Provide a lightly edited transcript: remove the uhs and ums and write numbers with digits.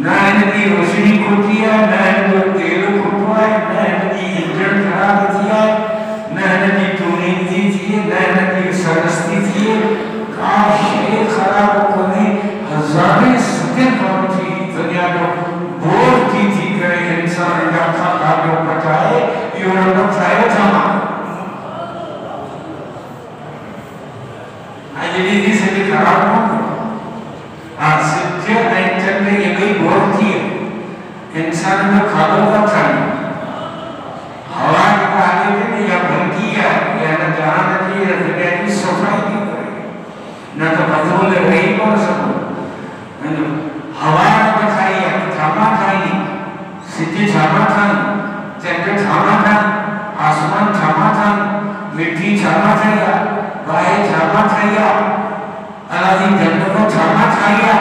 ना इनकी रोशनी खोती है, ना इनको तेल खोटवा है, ना इनकी इंजन खराब होती है, ना इनकी ट्यूनिंग थी, ना इनकी सरस्ती थी। काफी खराब होने हजारों सेकंड होती दुनिया को बोलती थी करे इंसान का खाना को पकाए ये उनको खाया था। आज ये से भी खराब हो आज सच्चे नेचर में ये कोई बोलती है इंसान को खाना का खाना हवा के आगे में या भंगी है या न जहाँ नदी है दुनिया की सफाई की ना तो बदल रही बोल सको हवा ने खाई है छामा खाई सिटी छामा खान चंद्र छामा खान आसमान छामा खान मिट्टी छामा खाया बाहे छामा खाया अलादीन जन्नत को छामा खाया